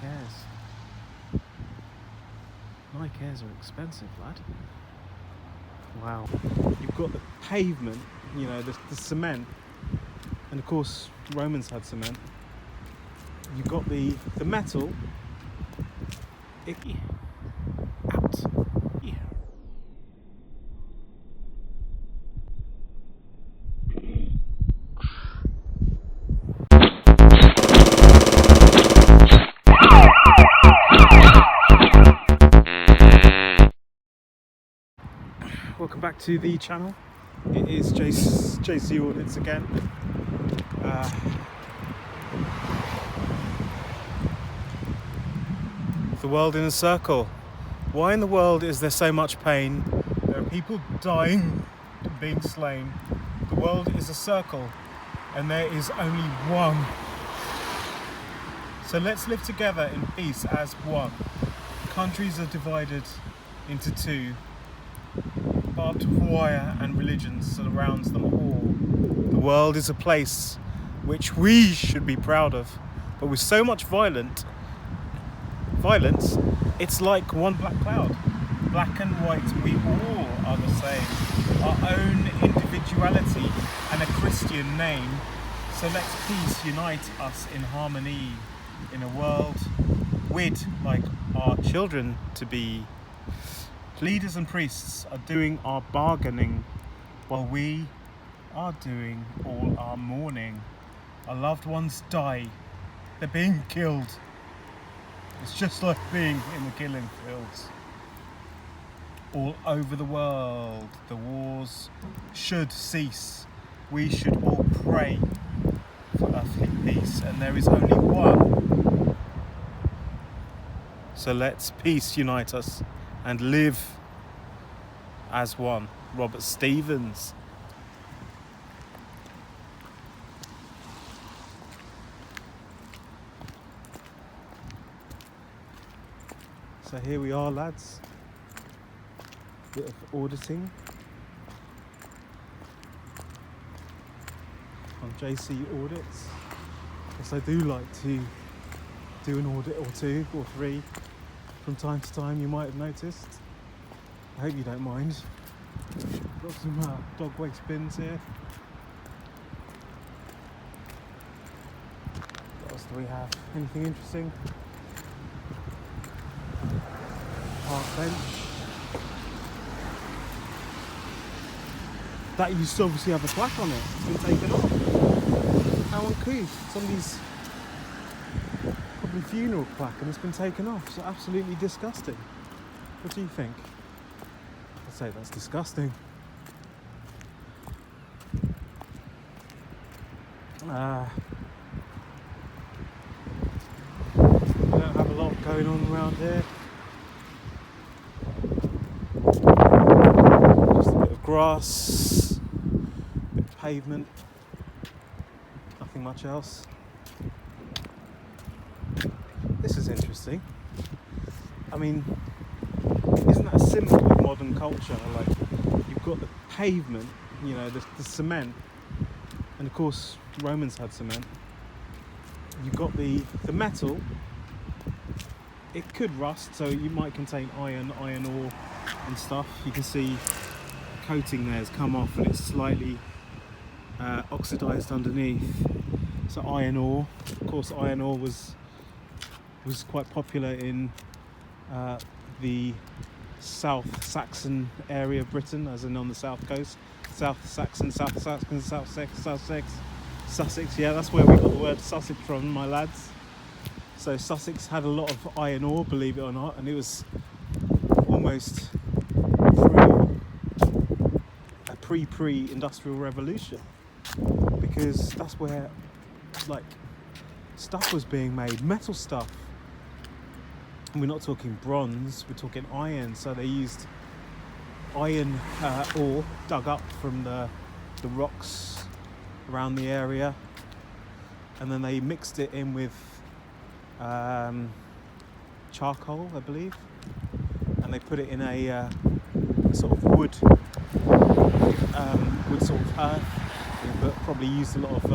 cares. My cares are expensive, lad. Wow. You've got the pavement, the cement, and of course Romans had cement. You've got the metal. Out here. Welcome back to the channel. It is JC Audits again. The world in a circle. Why in the world is there so much pain? There are people dying and being slain. The world is a circle and there is only one. So let's live together in peace as one. Countries are divided into two. Barbed wire and religion surrounds them all. The world is a place which we should be proud of, but with so much violence, it's like one black cloud. Black and white, we all are the same. Our own individuality and a Christian name. So let's peace unite us in harmony in a world we'd like our children to be. Leaders and priests are doing our bargaining while we are doing all our mourning. Our loved ones die. They're being killed. It's just like being in the killing fields. All over the world, the wars should cease. We should all pray for earthly peace, and there is only one. So let's peace unite us and live as one. Robert Stevens. So here we are, lads. Bit of auditing on JC Audits. Yes, I do like to do an audit or two or three from time to time, you might have noticed. I hope you don't mind. Got some dog waste bins here. What else do we have? Anything interesting? Park bench. That used to obviously have a plaque on it. It's been taken off. How uncouth. Somebody's probably funeral plaque and it's been taken off. It's absolutely disgusting. What do you think? I'd say that's disgusting. We don't have a lot going on around here. Just a bit of grass, a bit of pavement, nothing much else. This is interesting. I mean, isn't that a symbol of modern culture? Like, you've got the pavement, the cement, and of course Romans had cement. You've got the metal. It could rust, so you might contain iron ore and stuff. You can see the coating there has come off and it's slightly oxidized underneath. So iron ore. Of course, iron ore was quite popular in the South Saxon area of Britain, as in on the south coast. Sussex, yeah, that's where we got the word Sussex from, my lads. So Sussex had a lot of iron ore, believe it or not, and it was almost a pre-industrial revolution, because that's where stuff was being made, metal stuff. And we're not talking bronze, we're talking iron. So they used iron ore dug up from the rocks around the area, and then they mixed it in with charcoal, I believe, and they put it in a sort of wood sort of earth, but probably used a lot of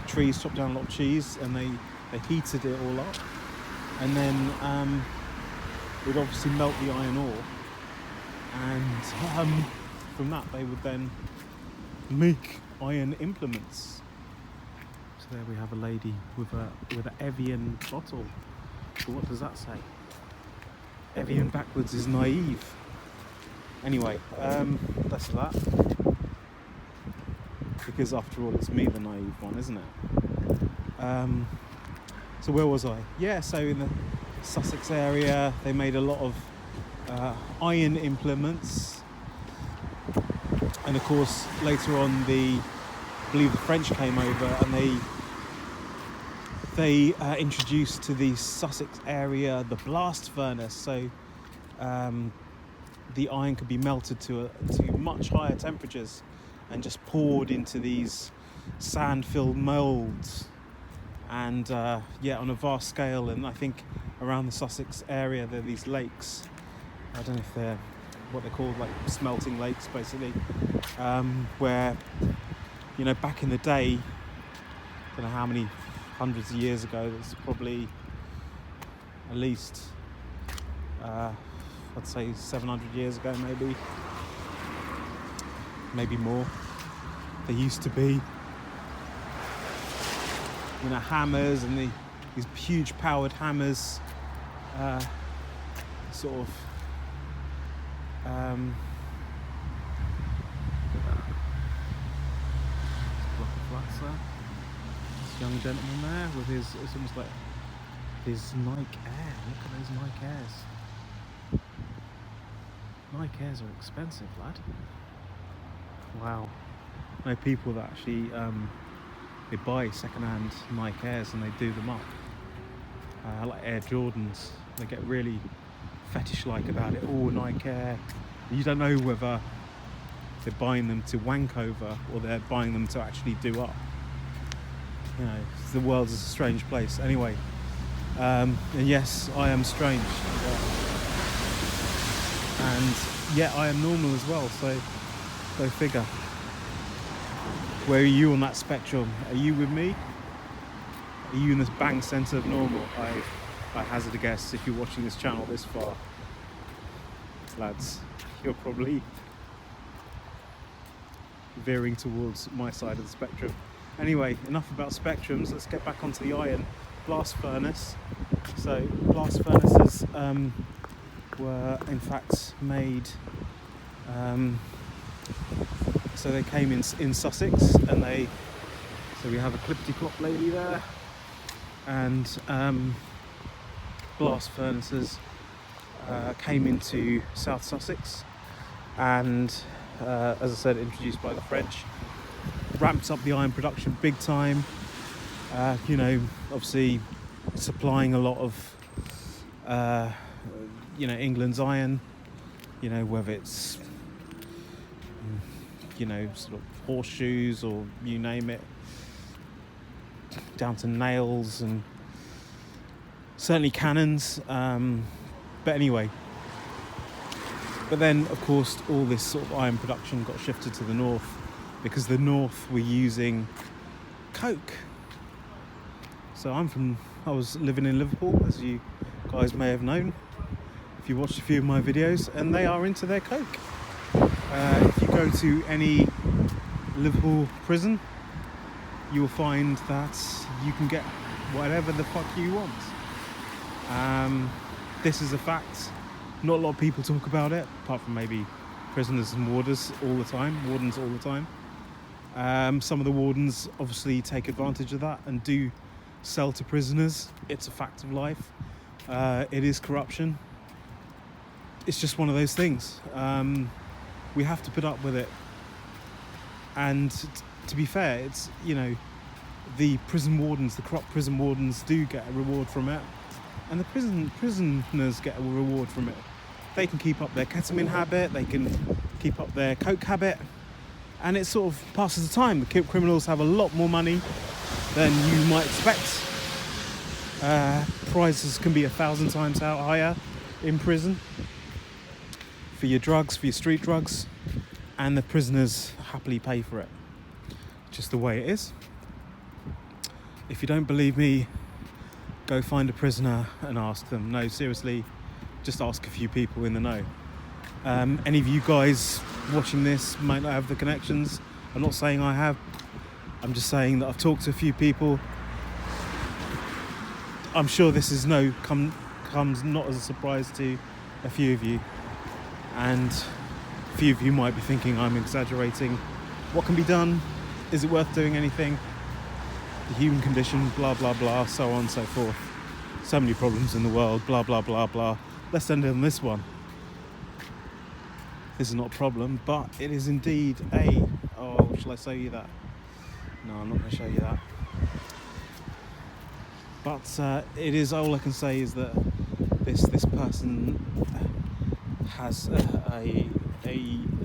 trees, chopped down a lot of trees, and they heated it all up, and then would obviously melt the iron ore, and from that they would then make iron implements. So there we have a lady with an Evian bottle. So what does that say? Evian backwards is naive. Anyway, that's that. Because after all, it's me the naive one, isn't it? So where was I? Yeah, so in the Sussex area, they made a lot of iron implements. And of course, later on, I believe the French came over, and they introduced to the Sussex area the blast furnace. So the iron could be melted to much higher temperatures and just poured into these sand-filled moulds, and on a vast scale. And I think around the Sussex area there are these lakes. I don't know if they're what they're called, like smelting lakes, basically, where, you know, back in the day, I don't know how many hundreds of years ago, there's probably at least I'd say 700 years ago, maybe more. There used to be, you know, hammers, and these huge powered hammers, sort of block of flats there. This young gentleman there with it's almost like his Nike Air. Look at those Nike Airs. Nike Airs are expensive, lad. Wow. I know people that actually they buy second-hand Nike Airs and they do them up, like Air Jordans. They get really fetish-like about it. Oh, Nike Air. You don't know whether they're buying them to wank over or they're buying them to actually do up. You know, the world is a strange place. Anyway, and yes, I am strange. And yet I am normal as well, so go figure. Where are you on that spectrum? Are you with me? Are you in this bang centre of normal? I hazard a guess, if you're watching this channel this far, lads, you're probably veering towards my side of the spectrum. Anyway, enough about spectrums, let's get back onto the iron blast furnace. So blast furnaces were in fact made, so they came in Sussex, and so we have a clippity-clop lady there, and blast furnaces came into South Sussex, and as I said, introduced by the French, ramped up the iron production big time. You know, obviously supplying a lot of you know, England's iron, you know, whether it's, you know, sort of horseshoes or you name it, down to nails and certainly cannons, but anyway. But then, of course, all this sort of iron production got shifted to the north, because the north were using coke. So I was living in Liverpool, as you guys may have known if you watched a few of my videos, and they are into their coke. If you go to any Liverpool prison, you will find that you can get whatever the fuck you want. This is a fact. Not a lot of people talk about it, apart from maybe prisoners and wardens all the time. Some of the wardens obviously take advantage of that and do sell to prisoners. It's a fact of life. It is corruption. It's just one of those things. We have to put up with it. And to be fair, it's, you know, the prison wardens, the corrupt prison wardens do get a reward from it, and the prisoners get a reward from it. They can keep up their ketamine habit, they can keep up their coke habit, and it sort of passes the time. The criminals have a lot more money than you might expect. Prices can be 1,000 times higher in prison for your drugs, for your street drugs, and the prisoners happily pay for it. Just the way it is. If you don't believe me, go find a prisoner and ask them. No, seriously, just ask a few people in the know. Any of you guys watching this might not have the connections. I'm not saying I have. I'm just saying that I've talked to a few people. I'm sure this is comes not as a surprise to a few of you, and a few of you might be thinking I'm exaggerating. What can be done? Is it worth doing anything? The human condition, blah blah blah, so on and so forth. So many problems in the world, blah blah blah blah. Let's end on this one. This is not a problem, but it is indeed a... Oh, shall I show you that? No, I'm not going to show you that. But it is, all I can say is that this person has a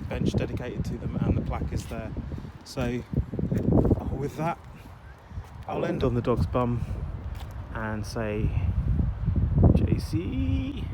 bench dedicated to them, and the plaque is there. So with that, I'll end on the dog's bum and say, JC.